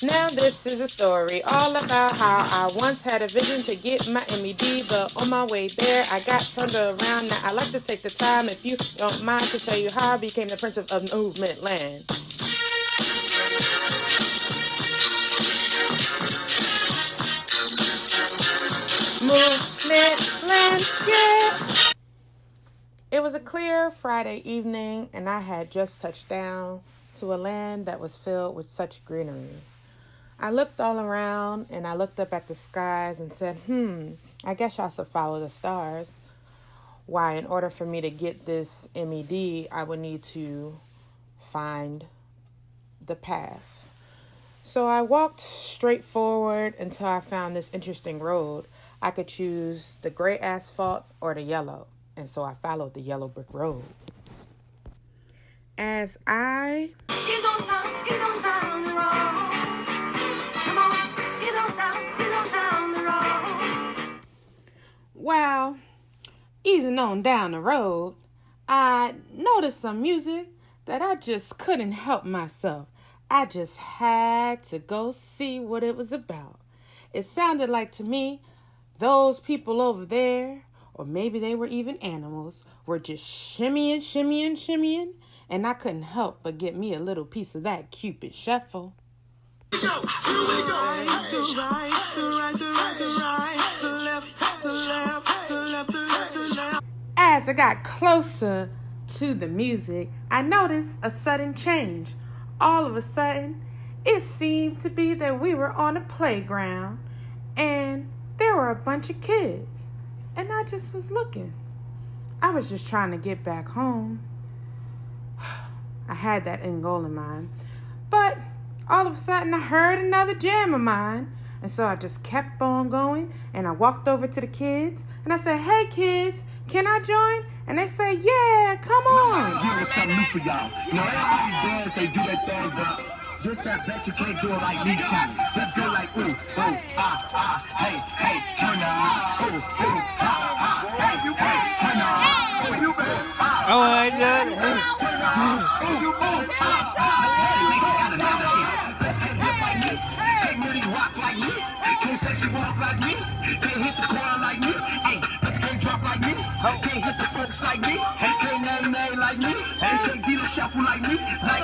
Now this is a story all about how I once had a vision to get my MED, but on my way there I got turned around. Now I like to take the time, if you don't mind, to tell you how I became the prince of movement land. Movement land, yeah. It was a clear Friday evening, and I had just touched down to a land that was filled with such greenery. I looked all around and I looked up at the skies and said, I guess I should follow the stars. Why, in order for me to get this MED, I would need to find the path. So I walked straight forward until I found this interesting road. I could choose the gray asphalt or the yellow. And so I followed the yellow brick road. As I Get on down the road. Come on, get on down the road. While easing on down the road, I noticed some music that I just couldn't help myself. I just had to go see what it was about. It sounded like to me, those people over there, or maybe they were even animals, were just shimmying, shimmying, shimmying, and I couldn't help but get me a little piece of that Cupid shuffle. As I got closer to the music, I noticed a sudden change. All of a sudden, it seemed to be that we were on a playground, and there were a bunch of kids, and I just was looking. I was just trying to get back home. I had that end goal in mind. But all of a sudden, I heard another jam of mine. And so I just kept on going, and I walked over to the kids, and I said, "Hey kids, can I join?" And they say, "Yeah, come on." Here is something new for y'all. You know, everybody dance, they do their thing, but just that bet you can't do it like me challenge. Let's go like ooh, hey, hey, turn on. Ooh, hey, hey, turn on. Oh, you better. Oh my God. Turn on. Oh, you move. Can't whip like me. Can't really rock like me. Can't sexy walk like me. Can't hit the choir like me. Hey, let's can't drop like me. Can't hit the folks like me. Can't nay like me. Can't do the shuffle like me. Like,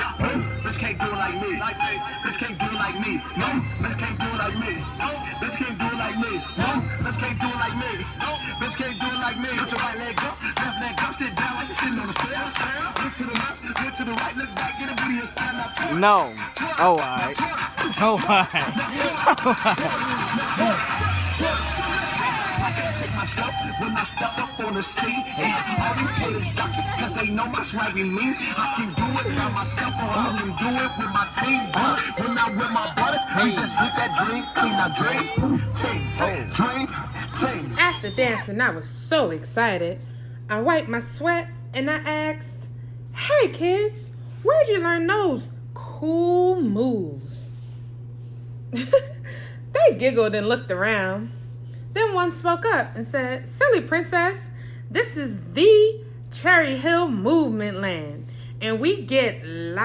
bitch can't do it like me. Bitch can't do it like me. No, bitch can't do it like me. No, bitch can't do it like me. No, bitch can't do it like me. No, bitch can't do it like me. Put your right leg up, left leg up, sit down like you're sitting on the stairs. Look to the left, look to the right, look back, get a booty and stand up. No. Oh, alright. Oh, alright. When I step up on the scene, and all these haters duck it, cause they know my swag in me. I can do it by myself, or I can do it with my team. When I'm with my brothers, we just hit that dream, clean our dream. After dancing, I was so excited. I wiped my sweat and I asked, "Hey kids, where'd you learn those cool moves?" They giggled and looked around. Then one spoke up and said, "Silly princess, this is the Cherry Hill Movement Land, and we get live,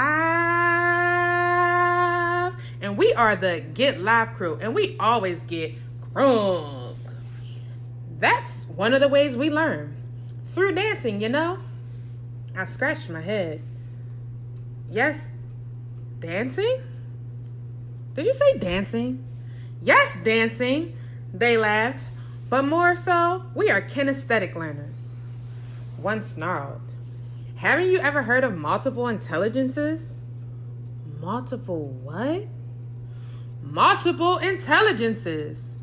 and we are the Get Live crew, and we always get crunk." That's one of the ways we learn. Through dancing, you know? I scratched my head. Yes, dancing? Did you say dancing? Yes, dancing. They laughed. But more so, we are kinesthetic learners. One snarled, "Haven't you ever heard of multiple intelligences?" Multiple what? Multiple intelligences.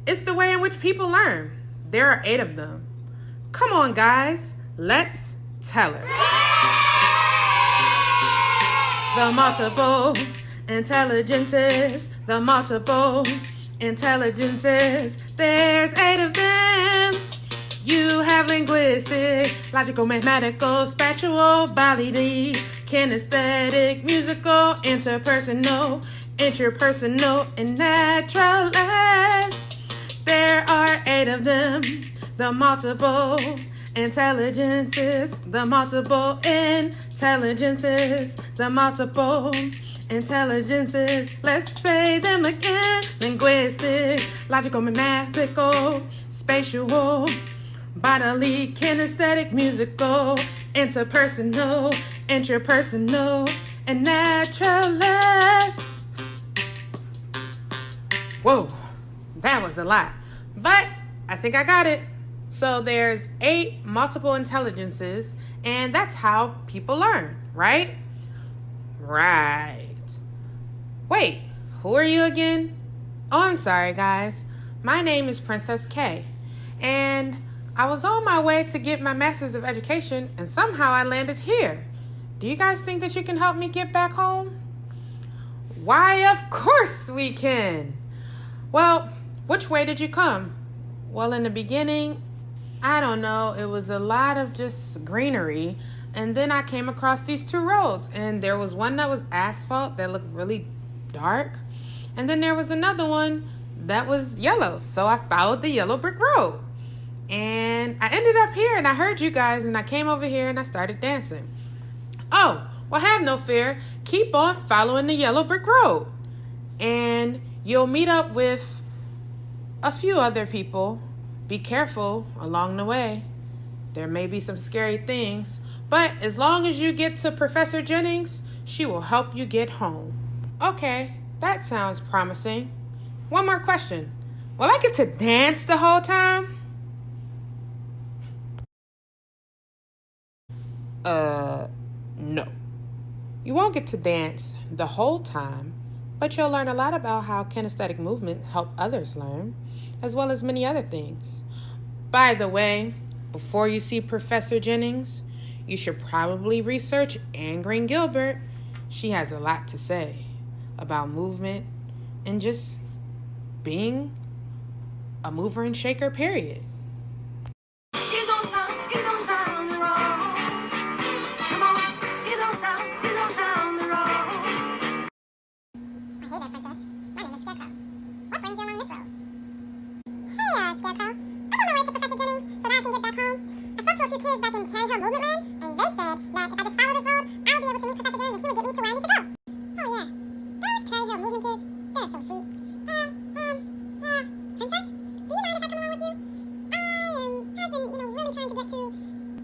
It's the way in which people learn. There are 8 of them. Come on, guys. Let's tell her. The multiple intelligences. The multiple intelligences. There's 8 of them. You have linguistic, logical, mathematical, spatial, bodily, kinesthetic, musical, interpersonal, and naturalist. There are 8 of them. The multiple intelligences. The multiple intelligences. The multiple Intelligences, let's say them again. Linguistic, logical, mathematical, spatial, bodily, kinesthetic, musical, interpersonal, intrapersonal, and naturalist. Whoa, that was a lot. But I think I got it. So there's 8 multiple intelligences, and that's how people learn, right? Right. Wait, who are you again? Oh, I'm sorry, guys. My name is Princess K, and I was on my way to get my Master's of Education, and somehow I landed here. Do you guys think that you can help me get back home? Why, of course we can. Well, which way did you come? Well, in the beginning, I don't know, it was a lot of just greenery, and then I came across these 2 roads, and there was one that was asphalt that looked really dark, and then there was another one that was yellow, so I followed the yellow brick road, and I ended up here, and I heard you guys, and I came over here and I started dancing. Oh, well, have no fear, keep on following the yellow brick road, and you'll meet up with a few other people. Be careful along the way. There may be some scary things, but as long as you get to Professor Jennings, she will help you get home. Okay, that sounds promising. One more question. Will I get to dance the whole time? No. You won't get to dance the whole time, but you'll learn a lot about how kinesthetic movement help others learn, as well as many other things. By the way, before you see Professor Jennings, you should probably research Anne Green Gilbert. She has a lot to say about movement and just being a mover and shaker, period. He's on down the road. Come on, he's on down the road. Hey there, Princess. My name is Scarecrow. What brings you along this road? Hey, Scarecrow. I'm on my way to Professor Jennings so that I can get back home. I spoke to a few kids back in Cherry Hill Movement Land, and they said that if I just follow this road, I'll be able to meet Professor Jennings and she would get me to where I need to go. Oh, yeah. Those Cherry Hill Movement kids, they're so sweet. Princess, do you mind if I come along with you? I've been, really trying to get to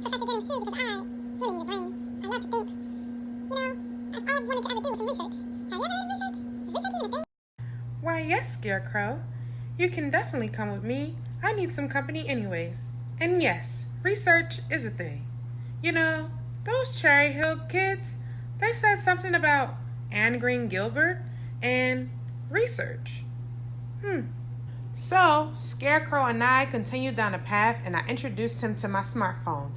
Professor Jennings too because I really need a brain. I love to think. All I've wanted to ever do was some research. Have you ever had research? Is research even a thing? Why, yes, Scarecrow. You can definitely come with me. I need some company anyways. And yes, research is a thing. Those Cherry Hill kids, they said something about Anne Green Gilbert and research. So, Scarecrow and I continued down a path, and I introduced him to my smartphone.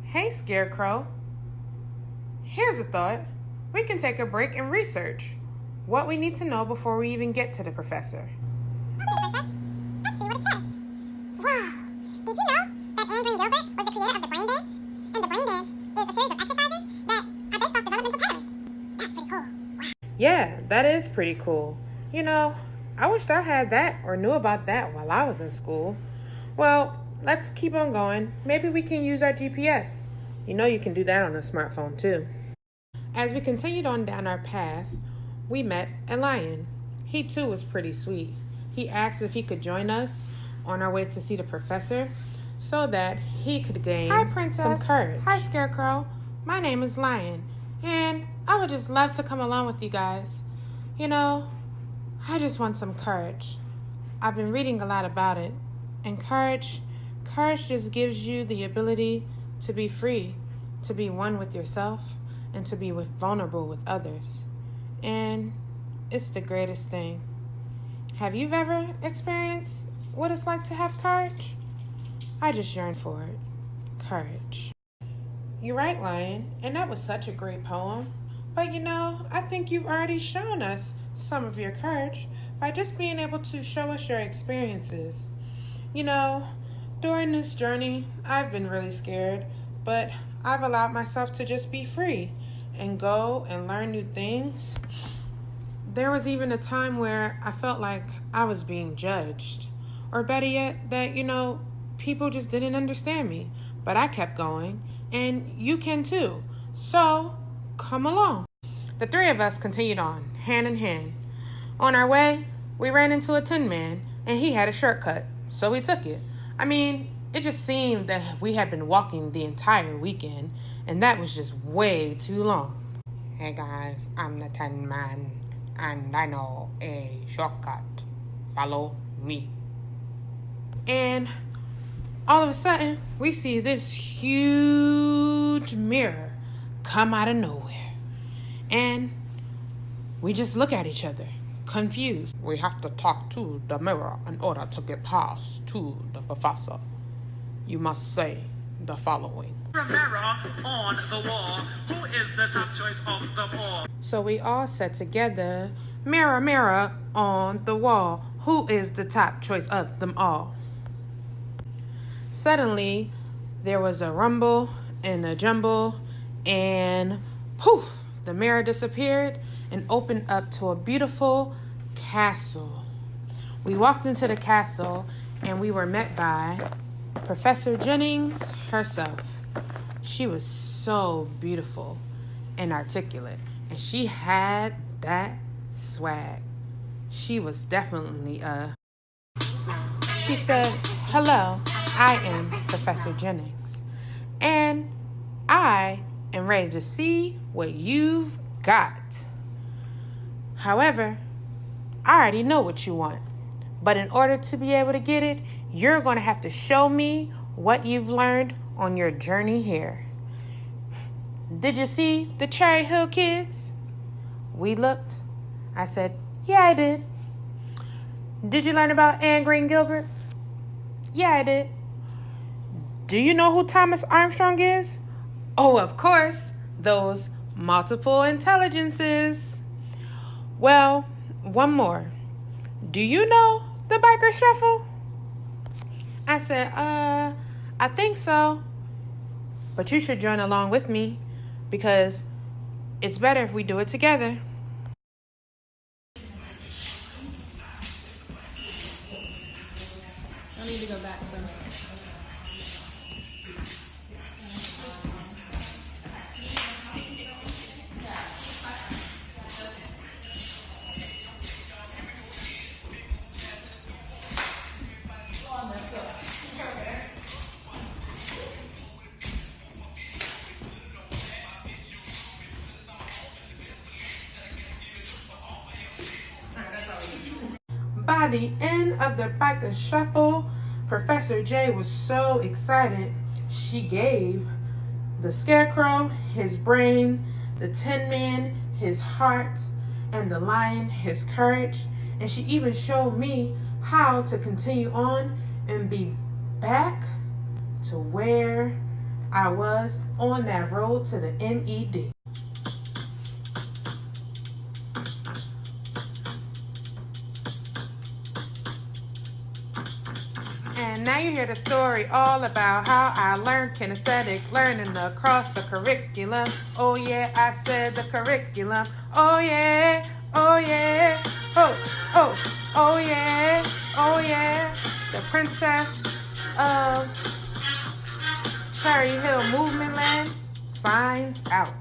Hey, Scarecrow. Here's a thought. We can take a break and research what we need to know before we even get to the professor. Okay, Princess. Let's see what it says. Whoa! Did you know that Anne Green Gilbert was the creator of the brain dance? And the brain dance is a series of exercises that are based off developmental patterns. That's pretty cool. Wow. Yeah, that is pretty cool. I wished I had that or knew about that while I was in school. Well, let's keep on going. Maybe we can use our GPS. You can do that on a smartphone too. As we continued on down our path, we met a lion. He too was pretty sweet. He asked if he could join us on our way to see the professor so that he could gain some courage. Hi, Scarecrow. My name is Lion, and I would just love to come along with you guys. I just want some courage. I've been reading a lot about it, and courage just gives you the ability to be free, to be one with yourself, and to be vulnerable with others. And it's the greatest thing. Have you ever experienced what it's like to have courage? I just yearn for it. Courage. You're right, Lion, and that was such a great poem. But I think you've already shown us some of your courage by just being able to show us your experiences. During this journey, I've been really scared, but I've allowed myself to just be free and go and learn new things. There was even a time where I felt like I was being judged, or better yet, that, people just didn't understand me, but I kept going, and you can too. So come along. The three of us continued on, hand in hand. On our way, we ran into a Tin Man, and he had a shortcut, so we took it. I mean, it just seemed that we had been walking the entire weekend, and that was just way too long. Hey guys, I'm the Tin Man, and I know a shortcut. Follow me. And all of a sudden, we see this huge mirror come out of nowhere. And we just look at each other, confused. We have to talk to the mirror in order to get past to the professor. You must say the following. Mirror on the wall. Who is the top choice of them all? So we all said together, mirror, mirror on the wall, who is the top choice of them all? Suddenly, there was a rumble and a jumble, and poof, the mirror disappeared and opened up to a beautiful castle. We walked into the castle, and we were met by Professor Jennings herself. She was so beautiful and articulate, and she had that swag. She was definitely She said, "Hello, I am Professor Jennings, and I am ready to see what you've got. However, I already know what you want, but in order to be able to get it, you're going to have to show me what you've learned on your journey here." Did you see the Cherry Hill Kids? We looked. I said, "Yeah, I did." Did you learn about Anne Green Gilbert? Yeah, I did. Do you know who Thomas Armstrong is? Oh, of course, those multiple intelligences. Well, one more. Do you know the Biker Shuffle? I said, I think so. But you should join along with me because it's better if we do it together. I need to go back some. By the end of the Biker Shuffle, Professor J was so excited, she gave the Scarecrow his brain, the Tin Man his heart, and the Lion his courage. And she even showed me how to continue on and be back to where I was on that road to the MED. And now you hear the story all about how I learned kinesthetic learning across the curriculum. Oh yeah, I said the curriculum. Oh yeah, oh yeah, oh, oh, oh yeah, oh yeah. The princess of Cherry Hill Movement Land signs out.